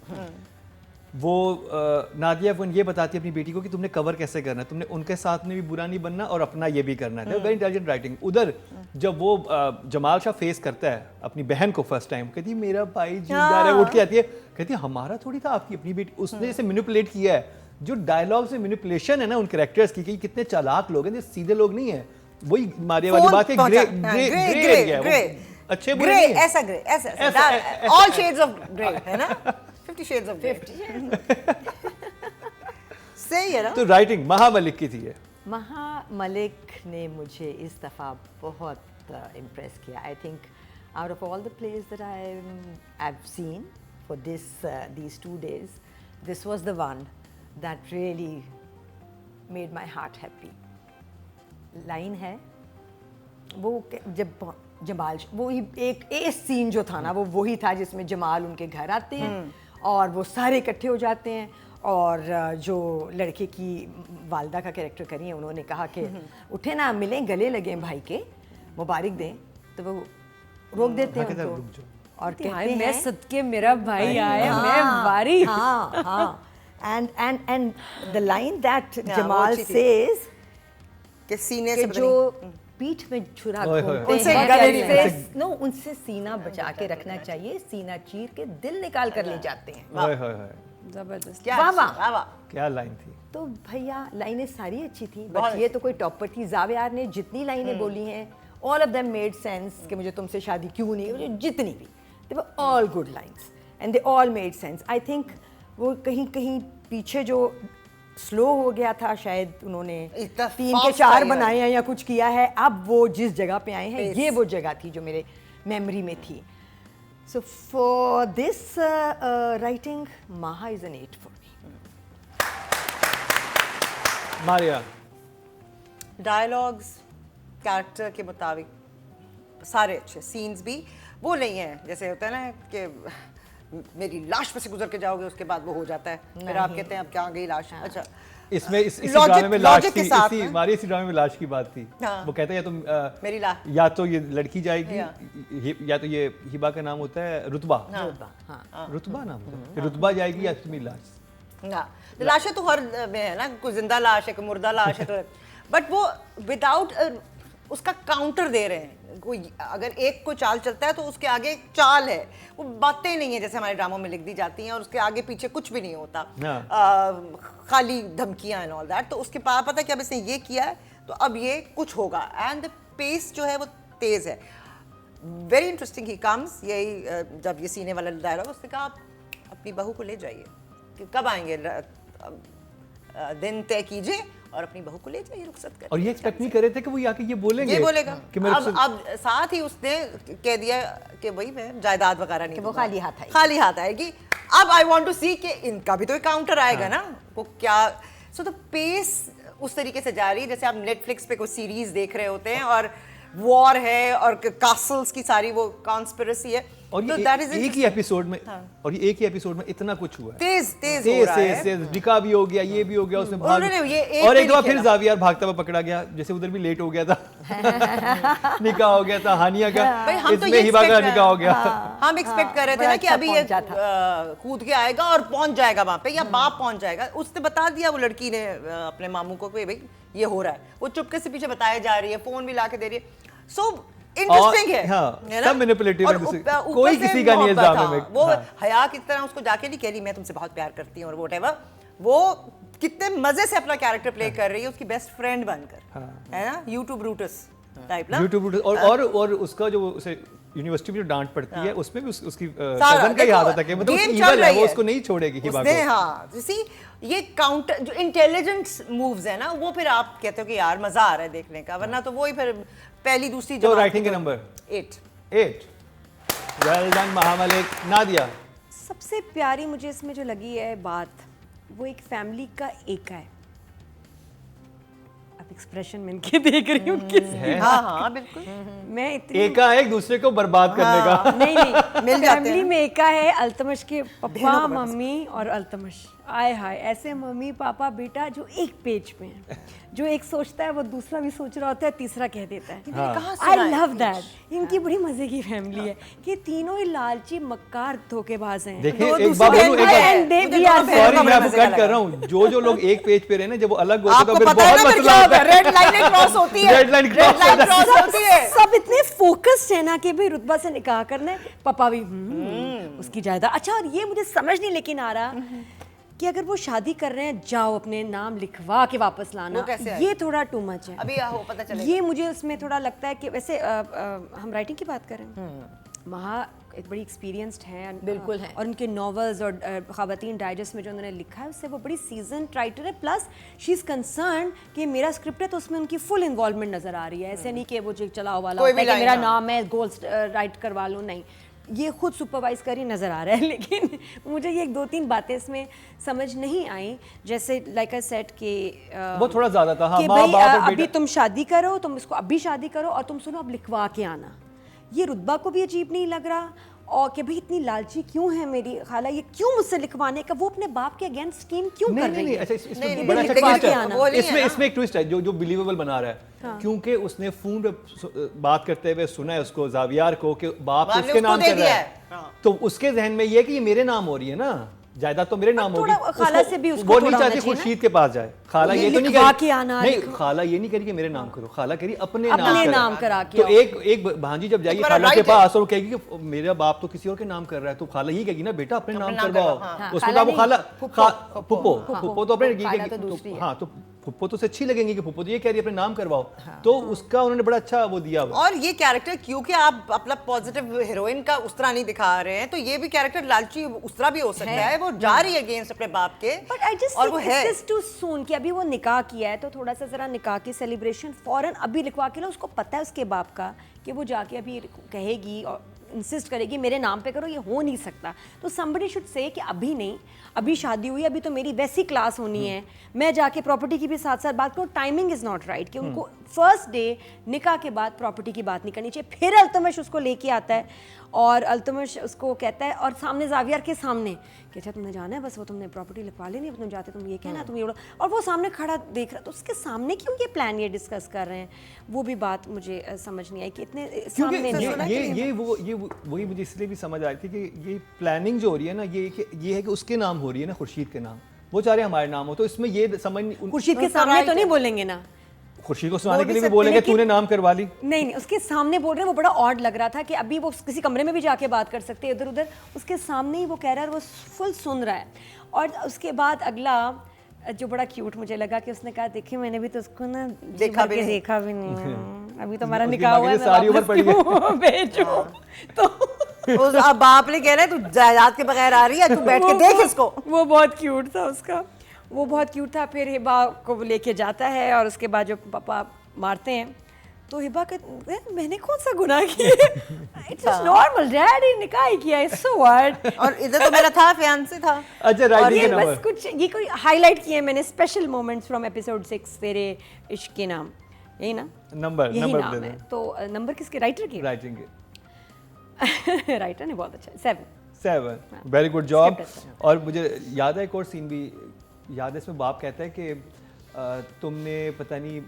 वो नादिया वो ये बताती है अपनी बेटी को कि तुमने कवर कैसे करना है, तुमने उनके साथ में भी बुरा नहीं बनना और अपना ये भी करना है। Very intelligent writing. उधर जब वो जमाल शाह फेस करता है अपनी बहन को फर्स्ट टाइम, कहती है मेरा भाई जिंदा है, उठ के आती है, कहती है हमारा थोड़ी था, आपकी अपनी बेटी, उसने जैसे मैनिपुलेट किया है। जो डायलॉग्स में मैनिपुलेशन है ना उन कैरेक्टर्स की, कि कितने चालाक लोग हैं, सीधे लोग नहीं है, वही मारिया वाली बात है, ग्रे ग्रे एरिया है वो, अच्छे बुरे नहीं है। ऐसा ग्रे, ऐसा ऑल शेड्स ऑफ ग्रे है ना, 50 शेड्स ऑफ ग्रे। सही है ना। तो राइटिंग महा मलिक की थी ये। महा मलिक ने मुझे इस दफ़ा बहुत इम्प्रेस किया। I think out of all the place that I have seen for these 2 days, this was the one that really made my heart happy. Line है वो जब जमाल, वो एक सीन जो था ना वो वही था जिसमें जमाल उनके घर आते हैं और वो सारे इकट्ठे हो जाते हैं, और जो लड़के की वालदा का कैरेक्टर करी है उन्होंने कहा कि उठे ना, मिलें, गले लगें भाई के, मुबारक दें, तो वो रोक देते हैं उनको और कहते मैं हैं सदके मेरा भाई आया, मैं बारी। and the line that वो Jamal अच्छी थी। says कि सीने कि से जो पीठ में छुरा ओए, घूमते ओए। उनसे हैं, गले नहीं उनसे- नो, उनसे सीना बचा के रखना चाहिए, सीना चीर के दिल निकाल कर ले जाते हैं। ओए होए होए, जबरदस्त। क्या वाह, अच्छी, वाह। वाह वाह। क्या लाइन थी। तो भैया लाइनें सारी अच्छी थी, बहुत बट ये तो कोई टॉपर थी। जावियार ने जितनी लाइनें बोली हैं, all of them made sense, कि मुझे तुमसे शादी क्यों नहीं, मुझे जितनी भी, they were all good lines and they all made sense. I think वो कहीं कहीं पीछे जो स्लो हो गया था, शायद उन्होंने इतना 3 के fast 4 था बनाए हैं या कुछ किया है, अब वो जिस जगह पे आए हैं Pace. ये वो जगह थी जो मेरे मेमोरी में थी। सो फॉर दिस राइटिंग माहा is an 8 for me. Maria dialogues character के मुताबिक सारे अच्छे, सीन्स भी वो नहीं है जैसे होता है ना कि मेरी लाश पे से गुजर के जाओगे उसके बाद वो हो जाता है, फिर आप कहते हैं अब क्या गई लाश। अच्छा, इसमें इसी Logic- ड्रामे में लाश logic थी, के साथ इसी ना। हमारी इसी ड्रामे में लाश की बात थी। हाँ। वो कहते हैं मेरी लाश। या तो ये लड़की जाएगी, या। या तो ये हिबा का नाम होता है रुतबा, हाँ, रुतबा नाम होता है, फिर रुतबा जाएगी या तुम्हें लाश। हाँ, तो लाशें तो हर में है ना, कोई जिंदा लाश है, कोई मुर्दा लाश है, तो बट वो विदाउट उसका काउंटर दे रहे हैं। कोई अगर एक कोई चाल चलता है तो उसके आगे एक चाल है, वो बातें नहीं है जैसे हमारे ड्रामों में लिख दी जाती हैं और उसके आगे पीछे कुछ भी नहीं होता, खाली धमकियां एंड ऑल दैट। तो उसके पास पता है कि अब इसने ये किया है तो अब ये कुछ होगा, एंड द पेस जो है वो तेज है। वेरी इंटरेस्टिंग ही कम्स, यही जब ये सीने वाला डायलॉग, उसने कहा आप अपनी बहू को ले जाइए, कि कब आएंगे, दिन तय कीजिए और अपनी बहू को ले जाइए, रुखसत कर। और ये एक्सपेक्ट नहीं कर रहे थे कि वो आके ये बोलेंगे, ये बोलेगा कि मेरे अब साथ ही उसने कह दिया कि भाई मैं जायदाद वगैरह नहीं कि वो दूंगा। खाली हाथ आएगी। खाली हाथ आएगी। अब आई वांट टू सी कि इनका भी तो एक काउंटर आएगा ना, वो क्या। सो द पेस उस तरीके से जा रही है जैसे आप नेटफ्लिक्स पे कोई सीरीज देख रहे होते हैं और वॉर है और कासल्स की सारी वो कॉन्स्पिरेसी है, और तो ये that is एक ही एपिसोड में, और ये एक ही एपिसोड में इतना कुछ हुआ है। तेज तेज हो रहा है। निकाह भी हो गया, ये भी हो गया, उसमें भाग, उन्होंने ये एक और भी एक बार नहीं फिर खेला। जावियार भागता हुआ पकड़ा गया, जैसे उधर भी लेट हो गया था निकाह हो गया था हानिया का, भाई हम तो इसमें ये हिबा का expect निकाह हो गया। हम एक्सपेक्ट कर रहे थे बड़ा ना कि अच्छा अभी ये पहुंचा था। कूद के आएगा और पहुंच जाएगा वहां पे, या बाप पहुंच जाएगा। उसने बता दिया वो लड़की ने अपने मामू को कि भाई ये हो रहा है, वो चुपके से पीछे बताया जा रही है, फोन भी ला के दे रही है। सो इंटरेस्टिंग है, हाँ, है ना? सब manipulative और है दूसरे- ऊपर कोई से किसी का नहीं है इस मोहब्बत, ड्रामे हाँ, में। वो हाँ। हया की तरह उसको जाके नहीं कह रही मैं तुमसे बहुत प्यार करती हूँ और whatever, वो कितने मजे से अपना कैरेक्टर प्ले कर रही है उसकी बेस्ट फ्रेंड बनकर, है ना, यूट्यूब ब्रूटस टाइप ना। यूट्यूब और उसका जो उसे यूनिवर्सिटी में जो डांट पड़ती है उसमें भी उसकी सारा, कजन का ही देखो, हाथ होता है कि मतलब game उसकी चल evil है, रही वो उसको नहीं छोड़ेगी हिबा उसने, को। हाँ, you see, ये काउंटर जो इंटेलिजेंस मूव्स है ना, वो फिर आप कहते हो कि यार मजा आ रहा है देखने का, वरना तो वही फिर पहली दूसरी तो जमात राइटिंग की के तो- नंबर 8 8 वेल डन महामलिक। नादिया सबसे प्यारी मुझे इसमें जो लगी है बात, वो एक फैमिली का एका है। अब एक्सप्रेशन में इनके देख रही हूँ किस है हाँ हाँ बिल्कुल मैं इतनी एका है एक दूसरे को बर्बाद करने का। नहीं नहीं मिल जाते फैमिली हैं। में एका है अल्तमश के बहनों पापा को बस। मम्मी और अल्तमश, आय हाय ऐसे मम्मी पापा बेटा जो एक पेज पे हैं, जो एक सोचता है वो दूसरा भी सोच रहा होता है, तीसरा कह देता है। कहाँ आई सुना है लव पेज? दैट। इनकी बड़ी मजे की फैमिली है कि तीनों ही लालची मक्कार धोखेबाज हैं। देखिए दो एक दूसरे बात बोलूं, बहन एक भाई बात हैं। And they- मुझे we दोनों are बहनों सॉरी का मैं बड़ा आपको मजा कट कर रहा लगा। हूँ। जो लोग एक पेज पे रहे ना जब वो अलग होते आपको तो फिर पता है बहुत ना फिर मसला क्या होता होगा, है। रेड लाइन क्रॉस होती है, Red line cross red line होता है। cross होती है। सब इतने फोकस्ड है ना कि भाई रुतबा से निकाह करना है, पापा भी उसकी जायदाद। अच्छा, और ये मुझे समझ नहीं लेकिन आ रहा कि अगर वो शादी कर रहे हैं, जाओ अपने नाम लिखवा के वापस लाना, वो कैसे आएगा? ये थोड़ा टू मच है। अभी हो पता चलेगा। ये मुझे उसमें थोड़ा लगता है कि वैसे हम राइटिंग की बात करें, महा एक बड़ी एक्सपीरियंस्ड है, बिल्कुल हैं। और उनके नॉवेल्स और ख़वातीन डाइजेस्ट में जो उन्होंने लिखा है उससे वो बड़ी सीजन राइटर है। प्लस शी इज़ कंसर्न कि मेरा स्क्रिप्ट है तो उसमें उनकी फुल इन्वॉल्वमेंट नज़र आ रही है। ऐसे नहीं कि वो जो चलाओ वाला कोई होता है भी कि मेरा line, हाँ। नाम है गोल्स राइट करवा लूँ, नहीं, ये खुद सुपरवाइज कर ही नज़र आ रहा है। लेकिन मुझे ये एक दो तीन बातें इसमें समझ नहीं आई, जैसे लाइक आई सेड कि वो थोड़ा ज्यादा था। हाँ, कि माँ भाई बाप और अभी बेटा। तुम शादी करो, तुम इसको अभी शादी करो और तुम सुनो अब लिखवा के आना। ये रुतबा को भी अजीब नहीं लग रहा, और कि भाई इतनी लालची क्यों है मेरी खाला, ये क्यों मुझसे लिखवाने का, वो अपने बाप के अगेंस्ट स्कीम क्यों नहीं कर नहीं रही नहीं, है। अच्छा इसमें नहीं, बड़ा नहीं, अच्छा लेकिन ट्विस्ट है। आना। वो नहीं है इसमें ना। इसमें एक ट्विस्ट है जो बिलीवेबल बना रहा है, क्योंकि उसने फोन पे बात करते हुए सुना है उसको जावियार को कि बाप बाप ने उसके उसको नाम दे कर दिया रहा है। है, हाँ। तो उसके जहन में ये है कि ये मेरे नाम हो रही है ना, जायदाद तो मेरे नाम होगी। थोड़ा खाला से भी उसको वो थोड़ा नहीं चाहती होना चाहिए खुर्शीद के पास जाए। खाला ये ये तो नहीं लिखवा करी के आना, नहीं, खाला ये नहीं करी कि मेरे नाम करो, खाला करी अपने अपने नाम नाम करा के तो आओ। एक भांजी जब जाएगी एक बार खाला के right है। पास और वो कहेगी कि मेरा बाप तो किसी और के नाम कर रहा है, तो खाला ही कहेगी ना बेटा अपने नाम नाम करवाओ। करवाओ, हाँ। उसमें खाला वो खाला फुप्पो, फुप्पो हाँ, फुप्पो तो अपने खाला तो दूसरी है। हाँ, तो फुप्पो तो उसे अच्छी लगेंगी कि फुप्पो तो ये कह रही है अपने नाम करवाओ, तो उसका उन्होंने बड़ा अच्छा वो दिया हुआ। और ये कैरेक्टर क्योंकि आप अपना पॉजिटिव हीरोइन का उस तरह नहीं दिखा रहे हैं, तो ये भी कैरेक्टर लालची उस तरह भी हो सकता है, वो जा रही है अगेंस्ट अपने बाप के, बट आई जस्ट और वो है थिंक टू सून कि अभी वो निकाह किया है तो थोड़ा सा जरा निकाह की सेलिब्रेशन फौरन अभी लिखवा के लो। उसको पता है उसके बाप का कि वो जाके अभी कहेगी और इंसिस्ट करेगी मेरे नाम पे करो, ये हो नहीं सकता। तो somebody should say कि अभी नहीं, अभी शादी हुई, अभी तो मेरी वैसी क्लास होनी है, मैं जाके प्रॉपर्टी की भी साथ साथ बात करूँ। टाइमिंग इज़ नॉट राइट कि उनको फर्स्ट डे निकाह के बाद प्रॉपर्टी की बात नहीं करनी चाहिए। फिर अल्तमश उसको लेके आता है और अल्तमश उसको कहता है, और सामने जावियर के सामने कि अच्छा तुमने जाना है, बस वो तुमने प्रॉपर्टी लिखवा लेनी है, तुम जाते तुम ये कहना तुम ये बोलो, और वो सामने खड़ा देख रहा, तो उसके सामने क्यों ये प्लान ये डिस्कस कर रहे हैं, वो भी बात मुझे समझ नहीं आई कि इतने क्योंकि सामने ये वही मुझे इसलिए भी समझ आई थी कि ये प्लानिंग जो हो रही है ना, ये है कि उसके नाम हो रही है ना, खुर्शीद के नाम, वो चाह रहे हैं हमारे नाम हो, तो इसमें ये समझ खुर्शीद के उसका सामने right तो नहीं है। बोलेंगे ना, खुर्शीद को सुनाने बोल के भी लिए भी सकते, बोलेंगे लेकिन- तूने नाम करवा ली। नहीं नहीं उसके सामने बोल रहे हैं, वो बड़ा ऑड लग रहा था कि अभी वो किसी कमरे में भी जाके बात कर सकते हैं इधर उधर, उसके सामने ही वो कह रहा है और वो फुल सुन रहा है। और उसके बाद अगला जो बड़ा क्यूट मुझे लगा कि उसने कहा देखिए मैंने भी तो उसको ना देखा भी नहीं। देखा भी नहीं है। अभी तो हमारा उसकी निकाह हुआ है, बाकी सारी मैं उम्र पड़ी है। वापस क्यों भेजूं? तो उस अब बाप ने कह रहे तू जायदाद के बगैर आ रही है, तू बैठ के देख इसको। वो बहुत क्यूट था उसका, वो बहुत क्यूट था। फिर हिबा को वो लेके जाता है और उसके बाद जो पापा मारते हैं तो हिबा कहते मैंने कौन सा गुनाह किया, इट्स नॉर्मल डैड, ही निकाह ही किया, इट्स सो व्हाट। और इधर तो मेरा था फियांसे था। अच्छा और राइटिंग ये के बस नंबर कुछ ये कोई हाईलाइट किए मैंने स्पेशल मोमेंट्स फ्रॉम एपिसोड 6 तेरे इश्क के नाम, यही ना, नंबर यही नंबर नाम दे है। दें तो नंबर किसके, राइटर के? राइटिंग के राइटर ने बहुत अच्छा 7। 7 वेरी गुड जॉब। Script अच्छा। और मुझे याद है एक और सीन भी याद है, इसमें बाप कहता है कि तुमने पता नहीं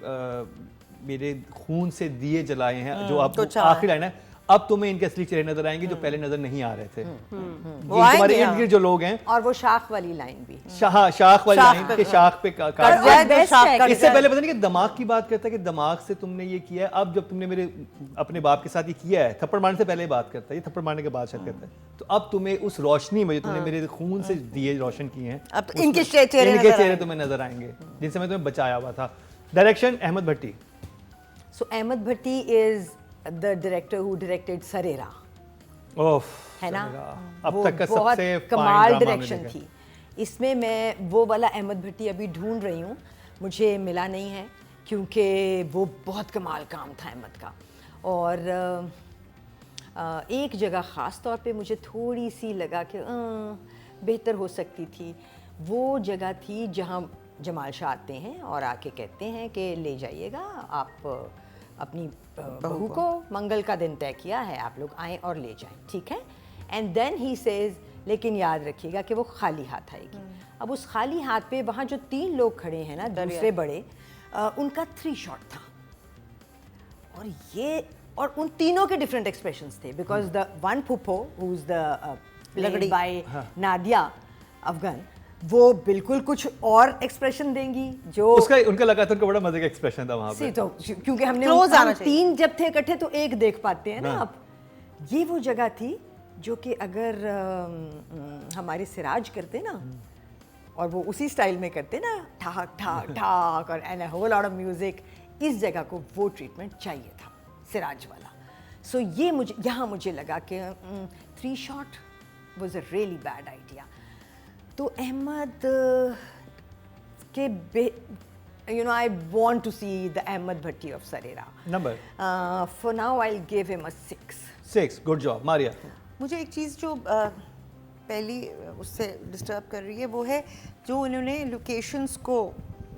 मेरे खून से दिए जलाए हैं, जो आप तो अच्छा आखिरी लाइन है, अब तुम्हें इनके असली चेहरे नजर आएंगे जो पहले नजर नहीं आ रहे थे। वो ये तुम्हारे आएंगे, इर्द हाँ। गिर्द जो लोग हैं, और वो शाख वाली लाइन भी शाख वाली शाख लाइन के शाख पे काट कट दिया। जाए तो best शाख है कट इससे जाए। पहले पता नहीं कि दिमाग की बात करता है कि दिमाग से तुमने ये किया है, अब जब तुमने मेरे अपने बाप के साथ ये किया है, थप्पड़ मारने से पहले बात करता है, ये थप्पड़ मारने के बाद शायद करता है, तो अब तुम्हें उस रोशनी में जो तुमने मेरे खून से दिए रोशन किए हैं, अब उसमें इनके चेहरे इनके नजर चेहरे आएंगे। तुम्हें नजर आएंगे जिनसे मैं तुम्हें बचाया हुआ था। Direction Ahmed Bhatti. So Ahmed Bhatti is the director who directed सरेरा, ओफ, है ना? अब वो तक का बहुत सबसे कमाल फाइन डायरेक्शन थी। इसमें मैं वो वाला अहमद भट्टी अभी ढूंढ रही हूँ, मुझे मिला नहीं है क्योंकि वो बहुत कमाल काम था अहमद का। और एक जगह ख़ास तौर पे मुझे थोड़ी सी लगा कि बेहतर हो सकती थी। वो जगह थी जहाँ जमाल शाह आते हैं और आके कहते हैं कि ले जाइएगा आप अपनी बहू को, मंगल का दिन तय किया है, आप लोग आएँ और ले जाएं, ठीक है। एंड देन ही सेज लेकिन याद रखिएगा कि वो खाली हाथ आएगी। अब उस खाली हाथ पे वहाँ जो 3 लोग खड़े हैं ना दूसरे बड़े, उनका 3 शॉट था और ये और उन तीनों के डिफरेंट एक्सप्रेशंस थे बिकॉज द वन फुफो who is the played by Nadia Afghan, वो बिल्कुल कुछ और एक्सप्रेशन देंगी जो उसका उनका लगा था, उनका बड़ा मजे का एक्सप्रेशन था वहां पे। तो क्योंकि हमने Close आना हम चाहिए। 3 जब थे इकट्ठे तो एक देख पाते हैं ना हाँ। आप। ये वो जगह थी जो कि अगर हमारे सिराज करते ना और वो उसी स्टाइल में करते ना, ठाक ठाक ठाक और and a whole lot of music, इस जगह को वो ट्रीटमेंट चाहिए था सिराज वाला। सो ये मुझे यहाँ मुझे लगा कि 3 shot was a really bad idea. तो अहमद के you know, I want to see the Ahmed Bhatti of Sarera. Number For now, I'll give him a 6. 6, good job Maria. मुझे एक चीज़ जो पहली उससे डिस्टर्ब कर रही है वो है जो उन्होंने लोकेशंस को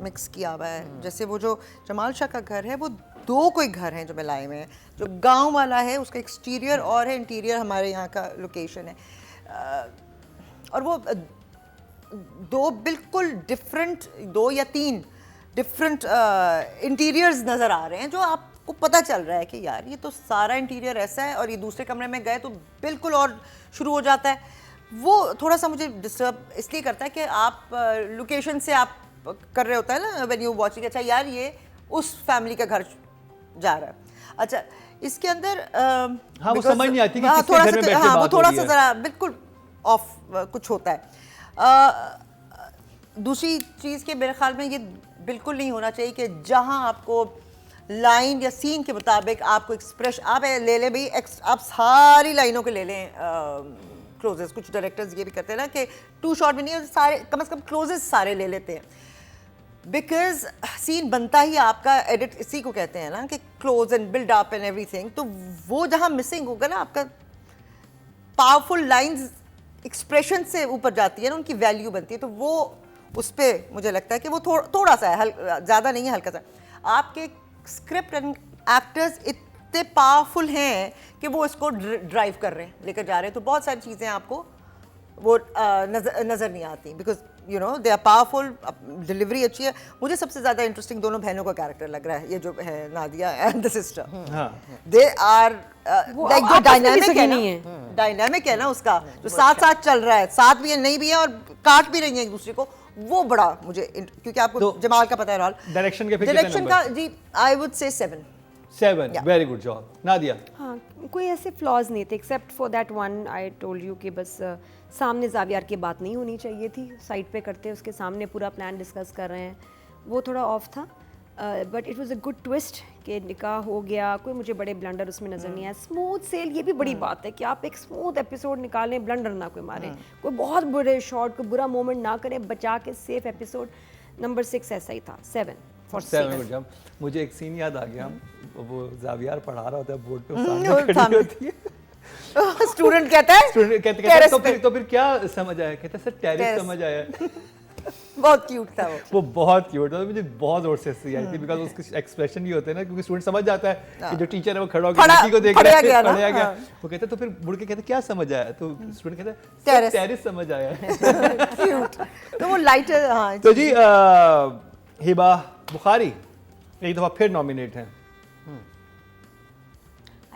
मिक्स किया हुआ है। जैसे वो जो जमाल शाह का घर है वो 2 कोई घर हैं जो मिलाए में है। जो गांव वाला है उसका एक्सटीरियर और है, इंटीरियर हमारे यहाँ का लोकेशन है। और वो 2 बिल्कुल डिफरेंट, 2 या 3 डिफरेंट इंटीरियर्स नज़र आ रहे हैं जो आपको पता चल रहा है कि यार ये तो सारा इंटीरियर ऐसा है और ये दूसरे कमरे में गए तो बिल्कुल और शुरू हो जाता है। वो थोड़ा सा मुझे डिस्टर्ब इसलिए करता है कि आप लोकेशन से आप कर रहे होता है ना व्हेन यू वॉचिंग, अच्छा यार ये उस फैमिली का घर जा रहा है। अच्छा इसके अंदर हाँ, वो because- समझ नहीं आती कि हाँ, किसके थोड़ा घर सा में बैठ के हाँ, वो बात हो थोड़ा रही सा है। ज़रा बिल्कुल ऑफ कुछ होता है। दूसरी चीज़ के मेरे ख्याल में ये बिल्कुल नहीं होना चाहिए कि जहाँ आपको लाइन या सीन के मुताबिक आपको एक्सप्रेशन आप ले लें भाई, आप सारी लाइनों को ले लें क्लोजेस। कुछ डायरेक्टर्स ये भी करते हैं ना कि 2 शॉट भी नहीं, सारे कम से कम क्लोजेस सारे ले लेते हैं। बिकॉज सीन बनता ही आपका एडिट इसी को कहते हैं ना कि close and build up and everything. तो वो जहाँ मिसिंग होगा ना, आपका पावरफुल लाइंस एक्सप्रेशन से ऊपर जाती है ना, उनकी वैल्यू बनती है। तो वो उस पर मुझे लगता है कि वो थोड़ा सा है, ज़्यादा नहीं है, हल्का सा। आपके स्क्रिप्ट एंड एक्टर्स इतने पावरफुल हैं कि वो इसको ड्राइव कर रहे हैं, लेकर जा रहे हैं। तो बहुत सारी चीज़ें आपको वो नज़र नहीं आती because you know they are powerful, delivery अच्छी है। मुझे सबसे ज़्यादा इंटरेस्टिंग दोनों बहनों का कैरेक्टर लग रहा है, ये जो है नादिया एंड द सिस्टर। हाँ, दे आर वो लाइक जो आपस में भी डायनामिक सगी है ना, नहीं है। डायनामिक है ना उसका, जो साथ साथ चल रहा है, साथ भी है नहीं भी है और काट भी रही है एक दूसरे को, वो बड़ा मुझे क्योंकि आपको तो जमाल का पता है रोल डायरेक्शन के फिर कितने डायरेक्शन नंबर? का जी I would say 7। 7, Yeah. Very good job Nadia. हाँ, कोई ऐसे फ्लॉज नहीं थे except for that one I told you कि बस सामने जावियार की बात नहीं होनी चाहिए थी, साइड पे करते उसके सामने पूरा प्लान डिस्कस कर रहे हैं, वो थोड़ा ऑफ था। But it was a good twist कि निकाह हो गया, कोई मुझे बड़े ब्लंडर उसमें नज़र नहीं आया। स्मूथ सेल, ये भी बड़ी बात है कि आप एक स्मूथ एपिसोड निकालें, ब्लंडर ना कोई मारे, कोई बहुत बुरे शॉट, कोई बुरा मोमेंट ना करें, बचा के सेफ एपिसोड। नंबर 6 ऐसा ही था, 7 फॉर 7 6। Good job. मुझे एक सीन याद आ गया, वो जावियार पढ़ा रहा होता है बोर्ड पे, वो सामने खड़ी सामने। होती है, स्टूडेंट कहता है स्टूडेंट कहते Terrace तो फिर क्या समझ आया? कहता सर टेरेस Terrace। समझ आया। बहुत क्यूट था वो। बहुत क्यूट था, मुझे बहुत जोर से हंसी आई थी बिकॉज उसके एक्सप्रेशन भी होते हैं ना, क्योंकि स्टूडेंट समझ जाता है कि जो टीचर है वो खड़ा होकर लड़की को देख रहा है, गया ना, पढ़ाया गया। हाँ। वो कहता तो फिर मुड़ के कहता क्या समझ आया? तो स्टूडेंट कहता Terrace। टेरेस समझ आया। क्यूट तो वो लाइटर। हाँ तो जी हिबा बुखारी एक दफा फिर नॉमिनेट हैं।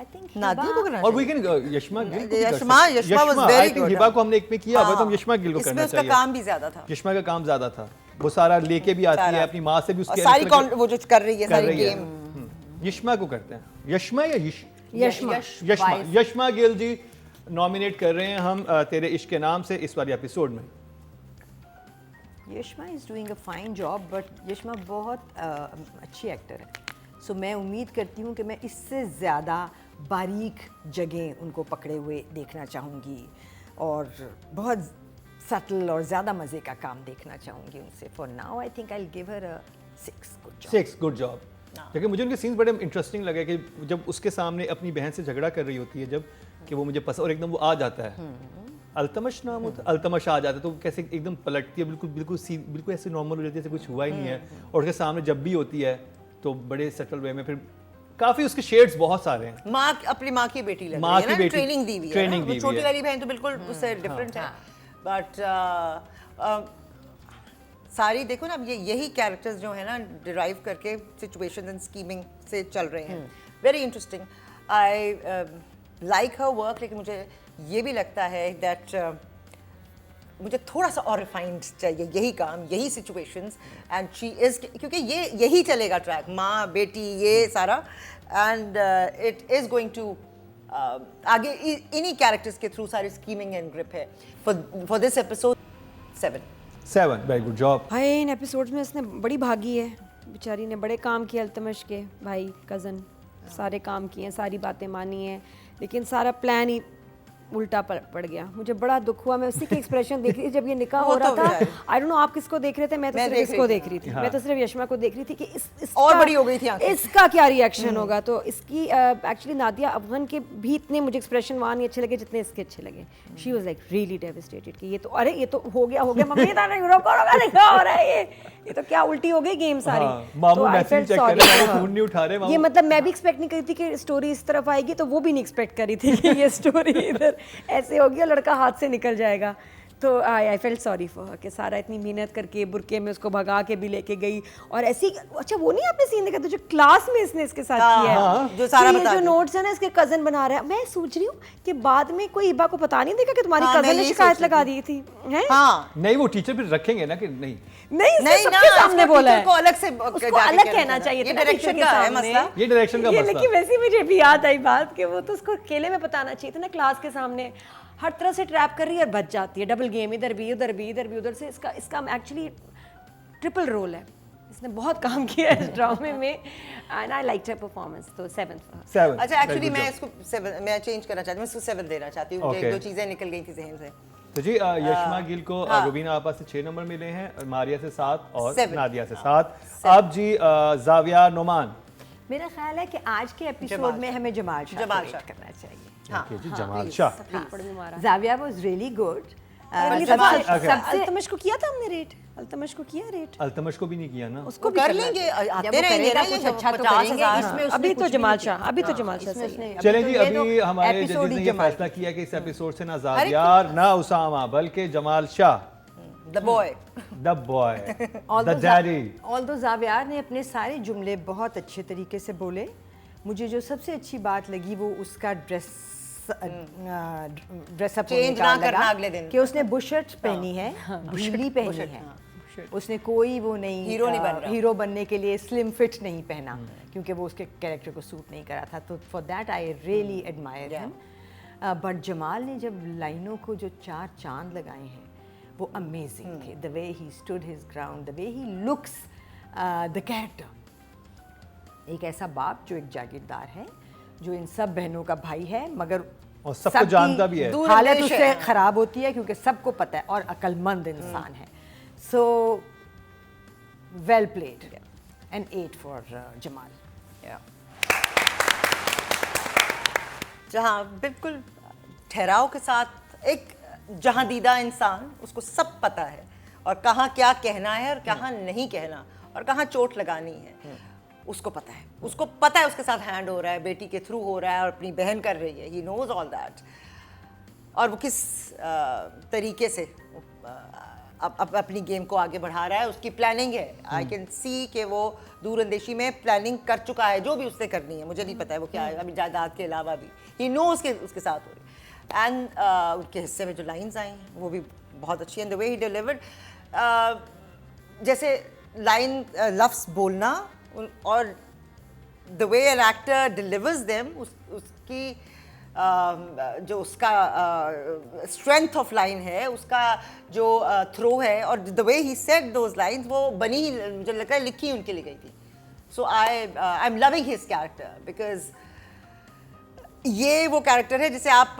आई थिंक नादिया को करना और वी कैन यशमा गिल को भी कर यशमा- सकते हैं। Yashma was very I think good, Hiba हाँ। को हमने एक में किया, अब तो हम यशमा गिल को इसमें करना उसका चाहिए। काम भी ज्यादा था। यशमा का काम ज्यादा था, वो सारा लेके भी आती है, सारा। अपनी माँ से भी और उसकी सारी character वो जो कर रही है कर सारी रही है। गेम। यशमा को करते हैं, यशमा या यशमा यशमा यशमा गिल जी नॉमिनेट कर रहे हैं हम तेरे इश्क के नाम से इस वाली एपिसोड में। Yashma is doing a fine job, but Yashma बहुत अच्छी एक्टर है। सो मैं उम्मीद करती हूँ कि मैं इससे ज़्यादा बारीक जगह उनको पकड़े हुए देखना चाहूँगी और बहुत सटल और ज़्यादा मज़े का काम देखना चाहूँगी उनसे। For now I think I give her 6 good job. 6 good job. लेकिन मुझे उनके सीन्स बड़े इंटरेस्टिंग लगे कि जब उसके सामने अपनी बहन से झगड़ा कर रही होती है, जब कि वो मुझे पसंद, और एकदम वो आ जाता है, अल्तमश नाम होता है, अल्तमश आ जाता है, तो वो कैसे एकदम पलटती है, बिल्कुल ऐसे नॉर्मल हो जाती है, जैसे कुछ हुआ ही नहीं है। और उसके सामने जब भी होती है तो बड़े सटल वे में, फिर काफी उसके शेड्स बहुत सारे हैं। माँ अपनी माँ की बेटी लग माँ रही है की ना, बेटी- ट्रेनिंग दी हुई है ट्रेनिंग ना। दी वो हुई छोटी है। वाली बहन तो बिल्कुल उससे डिफरेंट है, बट सारी देखो ना, अब यही कैरेक्टर्स जो है ना डिराइव करके सिचुएशंस एंड स्कीमिंग से चल रहे हैं। Very interesting. I like her work, लेकिन मुझे ये भी लगता है दैट मुझे थोड़ा सा और रिफाइंड चाहिए, यही काम, यही सिचुएशंस, एंड शी इज, क्योंकि ये यही चलेगा ट्रैक, माँ बेटी ये सारा, and it is going to आगे इन्हीं कैरेक्टर्स के थ्रू सारी स्कीमिंग एंड ग्रिप है। For this episode 7 very good job. भाई इन एपिसोड्स में इसने बड़ी भागी है, बेचारी ने बड़े काम किए, अल्तमश के भाई कज़न सारे काम किए हैं, सारी बातें मानी हैं, लेकिन सारा प्लान ही उल्टा पड़ गया। मुझे बड़ा दुख हुआ, मैं उसी के एक्सप्रेशन देख रही थी जब ये निकाह हो वो रहा तो था। है। आई डोंट नो आप किसको देख रहे थे, मैं तो मैं सिर्फ देख इसको रही देख रही थी। मैं तो सिर्फ यशमा को देख रही थी कि इसका और बड़ी हो गई थी आंखें। इसका क्या रिएक्शन होगा। तो इसकी एक्चुअली नादिया अफगान के भी इतने मुझे एक्सप्रेशन वहाँ नहीं अच्छे लगे जितने इसके अच्छे लगे। She was like really devastated कि ये तो, अरे ये तो हो गया मम्मी था नहीं रोका हो रहा है, ये तो क्या उल्टी हो गई गेम सारी। मामू तो I मैसेज felt चेक कर sorry रहे हैं, for her। फोन नहीं उठा रहे ये मामू। मतलब मैं भी एक्सपेक्ट नहीं करी थी कि स्टोरी इस तरफ आएगी, तो वो भी नहीं एक्सपेक्ट करी थी कि ये स्टोरी इधर ऐसे होगी और लड़का हाथ से निकल जाएगा। तो I felt sorry for her कि सारा इतनी मेहनत करके बुरके में उसको भगा के भी लेके गई, और ऐसी, अच्छा वो नहीं आपने सीन देखा था जो क्लास में इसने इसके साथ किया है, जो सारा तो ये बता जो दिया। नोट्स है ना इसके कजन बना रहा है। मैं सोच रही हूँ कि बाद में कोई इबा को पता नहीं देगा कि तुम्हारी हाँ, मैं कजन ने यही शिकायत सोच रही लगा थी। दी थी, हैं? हाँ, नहीं, वो टीचर फिर रखेंगे ना कि नहीं। नहीं इसने नहीं सबके ना, सामने इसको बोला टीचर है, को अलग से उसको जाके अलग कहना कहना था। चाहिए ये था ना डायरेक्शन टीचर का के है सामने। मसला। ये डायरेक्शन का ये मसला। लेकिन वैसे ही मुझे भी याद आई बात कि वो तो उसको अकेले में बताना चाहिए था ना, क्लास के सामने हर तरह से ट्रैप कर रही है और बच जाती है। डबल गेम, इधर भी उधर भी, इधर भी उधर से। इसका एक्चुअली ट्रिपल रोल है, इसने बहुत काम किया है इस ड्रामे में, and I like her performance. तो 7 7 अच्छा, एक्चुअली मैं इसको 7 मैं चेंज करना चाहती हूँ, मैं इसको 7 देना चाहती हूँ। मुझे Okay. एक दो चीजें निकल गई थी जहन से। तो जी यशमा गिल को रुबीना आपा से 6 नंबर मिले हैं, और मारिया से 7 और 7 नादिया से 7। अब जी जाविया नोमान। मेरा ख्याल है कि आज के एपिसोड में हमें जमाल शाह जमाल को शाह। rate करना चाहिए। हाँ, ओके जी, जमाल शाह। थप्पड़ भी मारा। जाविया वाज रियली गुड। अगली जमाल दफा शाह। अल्तमश को किया था हमने रेट, अल्तमश को किया रेट, अल्तमश को भी नहीं किया ना। उसको वो भी कर करना लेंगे, चाहिए। आते जब वो रहेंगे करेगा ना, कुछ ये अच्छा तो 50,000 करेंगे। इसमें उसने अभी कुछ तो भी जमाल नहीं शाह, अभी तो जमाल शाह इसमें सही है। उसने- चलें तो जी, ये तो अभी हमारे एपिसोड जजेस ही ने ये जमाल फैसला किया कि इस एपिसोड से ना जाविया ना उसामा बल्कि Jamal Shah, the boy. The boy, the daddy. Although Zaviyar ने अपने सारे जुमले बहुत अच्छे तरीके से बोले। मुझे जो सबसे अच्छी बात लगी वो उसका ड्रेसअप Change ना करना अगले दिन। कि उसने बुशर्ट पहनी है, ढीली पहनी है। उसने कोई वो नहीं हीरो नहीं बन रहा। हीरो बनने के लिए स्लिम फिट नहीं पहना, क्योंकि वो उसके कैरेक्टर को सूट नहीं करा था। तो for that I really admire him. But Jamal ने जब लाइनों को जो 4 चांद लगाए हैं वो अमेजिंग थे। The way he stood his ground, the way he looks, the character. एक ऐसा बाप जो एक जागीरदार है, जो इन सब बहनों का भाई है, मगर और सबको सबकी जानता भी है। हालत दूरंदेश उससे है। खराब होती है क्योंकि सबको पता है, और अक्लमंद इंसान है। So well played, an 8 for Jamal. जहाँ बिल्कुल ठहराव के साथ एक जहाँ दीदा इंसान, उसको सब पता है, और कहाँ क्या कहना है और कहाँ नहीं कहना, और कहाँ चोट लगानी है, उसको पता है। उसको पता है उसके साथ हैंड हो रहा है, बेटी के थ्रू हो रहा है, और अपनी बहन कर रही है। He knows all that. और वो किस तरीके से अपनी गेम को आगे बढ़ा रहा है, उसकी प्लानिंग है। आई कैन सी कि वो दूरअंदेशी में प्लानिंग कर चुका है, जो भी उसने करनी है, मुझे नहीं पता है वो क्या है अभी जायदाद के अलावा भी, ही नो उसके साथ हो रही। एंड उनके हिस्से में जो लाइंस आई हैं वो भी बहुत अच्छी हैं, द वे ही डिलीवर्ड, जैसे लाइन लफ्ज़ बोलना और the way an actor delivers them, उसकी जो उसका स्ट्रेंथ ऑफ लाइन है, उसका जो थ्रो है, और the way he said those lines, वो बनी ही, मुझे लगता है लिखी उनके लिए गई थी। So I am loving his character, because ये वो कैरेक्टर है जिसे आप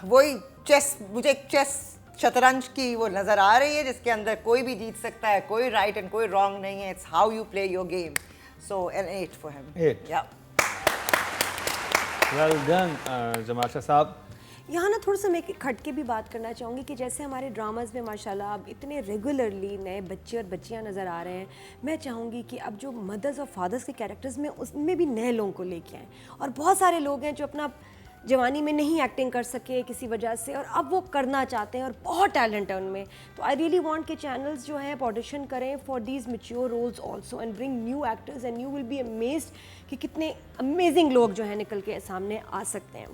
वही चेस, मुझे एक चेस शतरंज की वो नज़र आ रही है जिसके अंदर कोई भी जीत सकता है, कोई राइट एंड कोई रॉन्ग नहीं है, it's how you play your game. So an 8 for him. 8। या वेल डन जमाल शाह साहब। यहाँ ना थोड़ा सा मैं एक हट के भी बात करना चाहूँगी कि जैसे हमारे ड्रामाज में माशाल्लाह अब इतने रेगुलरली नए बच्चे और बच्चियाँ नज़र आ रहे हैं, मैं चाहूँगी कि अब जो मदर्स और फादर्स के कैरेक्टर्स में उसमें भी नए लोगों को लेके आएँ। और बहुत सारे लोग हैं जो अपना जवानी में नहीं एक्टिंग कर सके किसी वजह से, और अब वो करना चाहते हैं और बहुत टैलेंट है उनमें। तो आई रियली वांट कि चैनल्स जो हैं ऑडिशन करें for these mature roles also and bring new actors and you will be amazed कि कितने अमेजिंग लोग जो हैं निकल के सामने आ सकते हैं।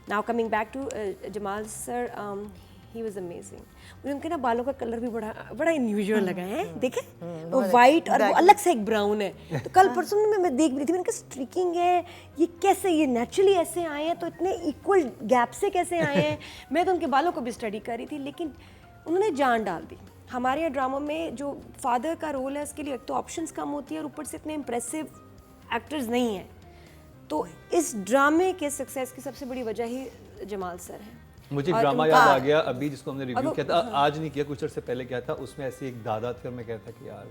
Now coming back to Jamal sir, he was amazing. मुझे उनके ना बालों का कलर भी बड़ा इन्यूजुअल लगा है, देखे वो वाइट और वो अलग से एक ब्राउन है। तो कल परसों में मैं देख रही थी, मैंने कहा स्ट्रिकिंग है, ये कैसे, ये नेचुरली ऐसे आए हैं, तो इतने इक्वल गैप से कैसे आए हैं। मैं तो उनके बालों को भी स्टडी कर रही थी, लेकिन उन्होंने जान डाल दी। हमारे यहाँ ड्रामा में जो फादर का रोल है उसके लिए एक तो ऑप्शंस कम होती है और ऊपर से इतने इम्प्रेसिव एक्टर्स नहीं हैं। तो इस ड्रामे के सक्सेस की सबसे बड़ी वजह ही जमाल सर है। मुझे और ड्रामा उनका- याद आ गया अभी जिसको हमने रिव्यू वो- किया था, आज नहीं किया, कुछ अर्से पहले किया था, उसमें ऐसे एक दादा थे और मैं कहता कि यार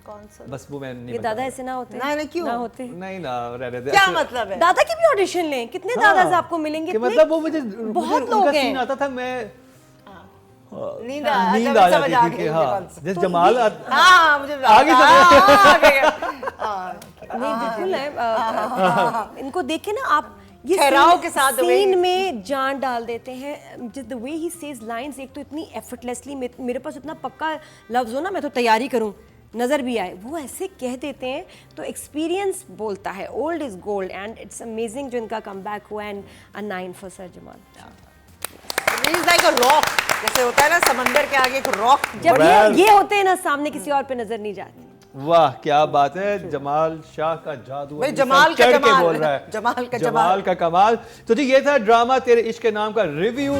कौन सा? बस वो मैं नहीं ये बता दादा रहा। ऐसे ना होते ना, क्यों? ना होते नहीं ना, रहने दे। क्या ऐसे- मतलब है? दादा की भी ऑडिशन लें, कितने दादा आपको मिलेंगे कि इतने- मतलब वो मुझे बहुत मुझे लोग उनका हैं। सीन आता था, मैं नींद नींद आ समझ जाती थी गई कि मुझे हाँ कौन सा। जैसे जमाल हाँ मुझे आगे आ गया। नहीं बिल्कुल है। इनको देखे ना आप, ये ठहराव के साथ the way सीन में जान डाल देते हैं। जिस the way he says lines, एक तो इतनी एफर्टलेसली, मेरे पास इतना पक्का लफ्ज हो ना मैं तो तैयारी करूं, नज़र भी आए, वो ऐसे कह देते हैं। तो एक्सपीरियंस बोलता है, old is gold, and it's amazing जो इनका कम बैक हुआ। And a 9 for sir Jamal. He's like a rock, जैसे होता है ना समंदर के आगे एक रॉक। जब Well- ये होते हैं ना सामने, किसी और पे नजर नहीं जाती। वाह क्या बात है, जमाल शाह का जादू भाई अपने जमाल सर का चढ़ के जमाल, बोल रहा है, जमाल का जमाल का कमाल। तो जी ये था ड्रामा तेरे इश्क के नाम का रिव्यू।